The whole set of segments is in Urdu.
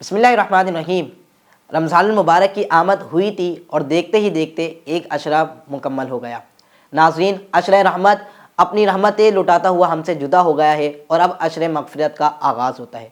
بسم اللہ الرحمن الرحیم۔ رمضان المبارک کی آمد ہوئی تھی اور دیکھتے ہی دیکھتے ایک عشرہ مکمل ہو گیا۔ ناظرین، عشرہ رحمت اپنی رحمتیں لٹاتا ہوا ہم سے جدا ہو گیا ہے اور اب عشرہ مغفرت کا آغاز ہوتا ہے۔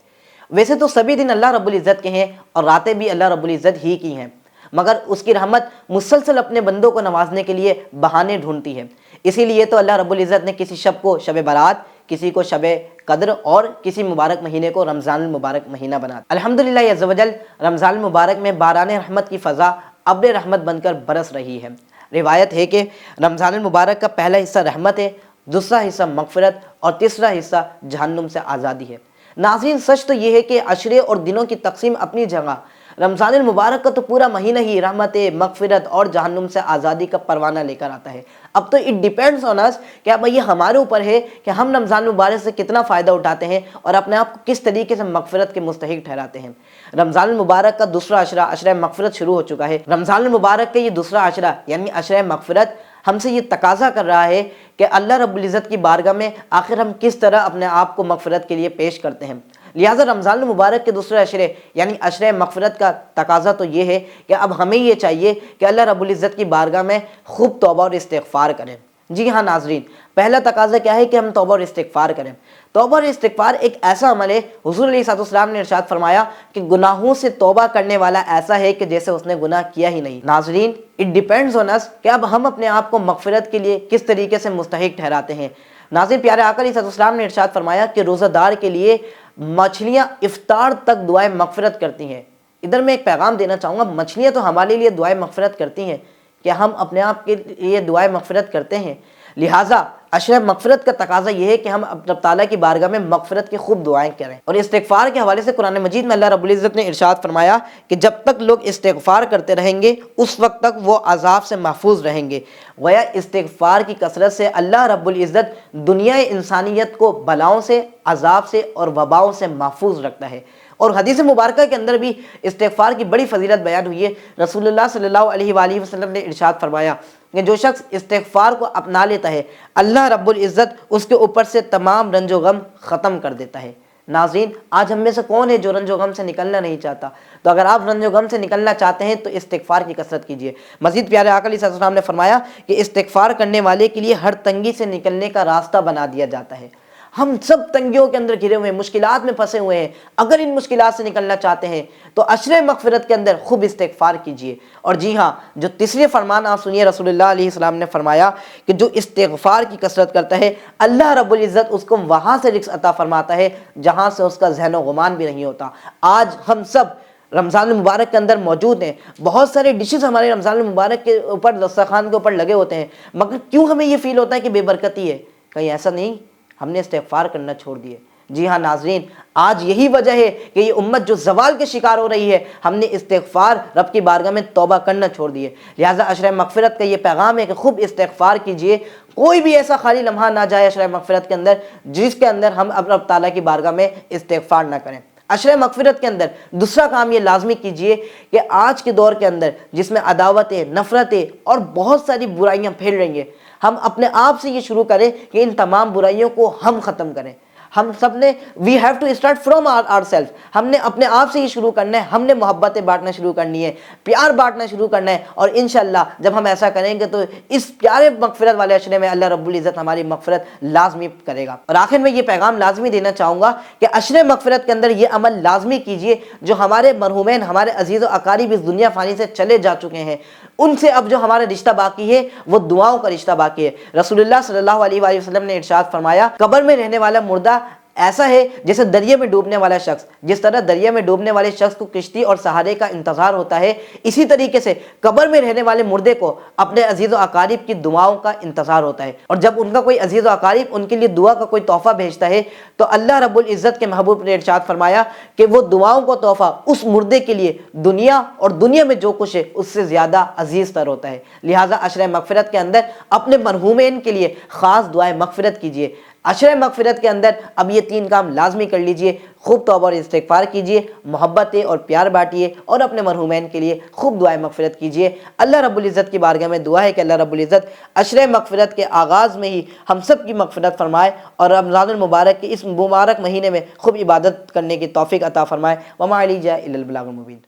ویسے تو سبھی دن اللہ رب العزت کے ہیں اور راتیں بھی اللہ رب العزت ہی کی ہیں، مگر اس کی رحمت مسلسل اپنے بندوں کو نوازنے کے لیے بہانے ڈھونڈتی ہے۔ اسی لیے تو اللہ رب العزت نے کسی شب کو شب برات، کسی کو شب قدر اور کسی مبارک مہینے کو رمضان المبارک مہینہ بنا۔ الحمدللہ عز و جل، رمضان المبارک میں باران رحمت کی فضا ابر رحمت بن کر برس رہی ہے۔ روایت ہے کہ رمضان المبارک کا پہلا حصہ رحمت ہے، دوسرا حصہ مغفرت اور تیسرا حصہ جہنم سے آزادی ہے۔ ناظرین، سچ تو یہ ہے کہ عشرے اور دنوں کی تقسیم اپنی جگہ، رمضان المبارک کا تو پورا مہینہ ہی رحمت، مغفرت اور جہنم سے آزادی کا پروانہ لے کر آتا ہے۔ اب تو اٹ ڈیپینڈس آن اس کہ اب یہ ہمارے اوپر ہے کہ ہم رمضان المبارک سے کتنا فائدہ اٹھاتے ہیں اور اپنے آپ کو کس طریقے سے مغفرت کے مستحق ٹھہراتے ہیں۔ رمضان المبارک کا دوسرا عشرہ، عشرہ مغفرت شروع ہو چکا ہے۔ رمضان المبارک کا یہ دوسرا عشرہ یعنی عشرہ مغفرت ہم سے یہ تقاضا کر رہا ہے کہ اللہ رب العزت کی بارگاہ میں آخر ہم کس طرح اپنے آپ کو مغفرت کے لیے پیش کرتے ہیں۔ لہٰذا رمضان المبارک کے دوسرے عشرے یعنی عشرہ مغفرت کا تقاضا تو یہ ہے کہ اب ہمیں یہ چاہیے کہ اللہ رب العزت کی بارگاہ میں خوب توبہ اور استغفار کریں۔ جی ہاں ناظرین، پہلا تقاضا کیا ہے کہ ہم توبہ اور استغفار کریں۔ توبہ اور استغفار ایک ایسا عمل ہے، حضور علیہ السلام نے ارشاد فرمایا کہ گناہوں سے توبہ کرنے والا ایسا ہے کہ جیسے اس نے گناہ کیا ہی نہیں۔ ناظرین، اٹ ڈیپینڈز آن اس کہ اب ہم اپنے آپ کو مغفرت کے لیے کس طریقے سے مستحق ٹھہراتے ہیں۔ ناظرین، پیارے آقا علیہ السلام نے ارشاد فرمایا کہ روزہ دار کے لیے مچھلیاں افطار تک دعائیں مغفرت کرتی ہیں۔ ادھر میں ایک پیغام دینا چاہوں گا، مچھلیاں تو ہمارے لیے دعائیں مغفرت کرتی ہیں، کیا ہم اپنے آپ کے لیے دعائیں مغفرت کرتے ہیں؟ لہٰذا عشرہ مغفرت کا تقاضا یہ ہے کہ ہم رب تعالیٰ کی بارگاہ میں مغفرت کی خوب دعائیں کریں۔ اور استغفار کے حوالے سے قرآن مجید میں اللہ رب العزت نے ارشاد فرمایا کہ جب تک لوگ استغفار کرتے رہیں گے اس وقت تک وہ عذاب سے محفوظ رہیں گے۔ گویا استغفار کی کثرت سے اللہ رب العزت دنیا انسانیت کو بلاؤں سے، عذاب سے اور وباؤں سے محفوظ رکھتا ہے۔ اور حدیث مبارکہ کے اندر بھی استغفار کی بڑی فضیلت بیان ہوئی ہے۔ رسول اللہ صلی اللہ علیہ وآلہ وسلم نے ارشاد فرمایا کہ جو شخص استغفار کو اپنا لیتا ہے اللہ رب العزت اس کے اوپر سے تمام رنج و غم ختم کر دیتا ہے۔ ناظرین، آج ہم میں سے کون ہے جو رنج و غم سے نکلنا نہیں چاہتا؟ تو اگر آپ رنج و غم سے نکلنا چاہتے ہیں تو استغفار کی کثرت کیجیے۔ مزید پیارے آقا علیہ السلام نے فرمایا کہ استغفار کرنے والے کے لیے ہر تنگی سے نکلنے کا راستہ بنا دیا جاتا ہے۔ ہم سب تنگیوں کے اندر گھرے ہوئے ہیں، مشکلات میں پھنسے ہوئے ہیں۔ اگر ان مشکلات سے نکلنا چاہتے ہیں تو عشرہ مغفرت کے اندر خوب استغفار کیجیے۔ اور جی ہاں، جو تیسرے فرمان آپ سنیے، رسول اللہ علیہ السلام نے فرمایا کہ جو استغفار کی کثرت کرتا ہے اللہ رب العزت اس کو وہاں سے رزق عطا فرماتا ہے جہاں سے اس کا ذہن و گمان بھی نہیں ہوتا۔ آج ہم سب رمضان المبارک کے اندر موجود ہیں، بہت سارے ڈشز ہمارے رمضان المبارک کے اوپر، دسترخوان کے اوپر لگے ہوتے ہیں، مگر کیوں ہمیں یہ فیل ہوتا ہے کہ بے برکتی ہے؟ کہیں ایسا نہیں ہم نے استغفار کرنا چھوڑ دیے؟ جی ہاں ناظرین، آج یہی وجہ ہے کہ یہ امت جو زوال کے شکار ہو رہی ہے، ہم نے استغفار رب کی بارگاہ میں توبہ کرنا چھوڑ دیے۔ لہٰذا عشرہ مغفرت کا یہ پیغام ہے کہ خوب استغفار کیجیے۔ کوئی بھی ایسا خالی لمحہ نہ جائے عشرہ مغفرت کے اندر جس کے اندر ہم اب رب تعالیٰ کی بارگاہ میں استغفار نہ کریں۔ عشرہ مغفرت کے اندر دوسرا کام یہ لازمی کیجئے کہ آج کے دور کے اندر جس میں عداوتیں، نفرتیں اور بہت ساری برائیاں پھیل رہی ہیں، ہم اپنے آپ سے یہ شروع کریں کہ ان تمام برائیوں کو ہم ختم کریں۔ ہم سب نے we have to start from our self, ہم نے اپنے آپ سے یہ شروع کرنا ہے۔ ہم نے محبتیں بانٹنا شروع کرنی ہے، پیار بانٹنا شروع کرنا ہے، اور انشاءاللہ جب ہم ایسا کریں گے تو اس پیارے مغفرت والے عشرے میں اللہ رب العزت ہماری مغفرت لازمی کرے گا۔ اور آخر میں یہ پیغام لازمی دینا چاہوں گا کہ عشرے مغفرت کے اندر یہ عمل لازمی کیجئے جو ہمارے مرحومین، ہمارے عزیز و اقارب اس دنیا فانی سے چلے جا چکے ہیں، ان سے اب جو ہمارا رشتہ باقی ہے وہ دعاؤں کا رشتہ باقی ہے۔ رسول اللہ صلی اللہ علیہ وآلہ وسلم نے ارشاد فرمایا قبر میں رہنے والا مردہ ایسا ہے جیسے دریا میں ڈوبنے والا شخص، جس طرح دریا میں ڈوبنے والے شخص کو کشتی اور سہارے کا انتظار ہوتا ہے، اسی طریقے سے قبر میں رہنے والے مردے کو اپنے عزیز و اقارب کی دعاؤں کا انتظار ہوتا ہے۔ اور جب ان کا کوئی عزیز و اقارب ان کے لیے دعا کا کوئی تحفہ بھیجتا ہے تو اللہ رب العزت کے محبوب نے ارشاد فرمایا کہ وہ دعاؤں کا تحفہ اس مردے کے لیے دنیا اور دنیا میں جو کچھ ہے اس سے زیادہ عزیز تر ہوتا ہے۔ لہٰذا عشرہ مغفرت کے اندر اپنے مرحومین کے لیے خاص دعائیں مغفرت کیجیے۔ عشر مغفرت کے اندر اب یہ 3 کام لازمی کر لیجئے، خوب توبہ اور استغفار کیجئے، محبت اور پیار بانٹیے، اور اپنے مرحومین کے لیے خوب دعائے مغفرت کیجئے۔ اللہ رب العزت کی بارگاہ میں دعا ہے کہ اللہ رب العزت عشر مغفرت کے آغاز میں ہی ہم سب کی مغفرت فرمائے، اور رمضان المبارک کے اس مبارک مہینے میں خوب عبادت کرنے کی توفیق عطا فرمائے۔ وما علینا الا البلاغ المبین۔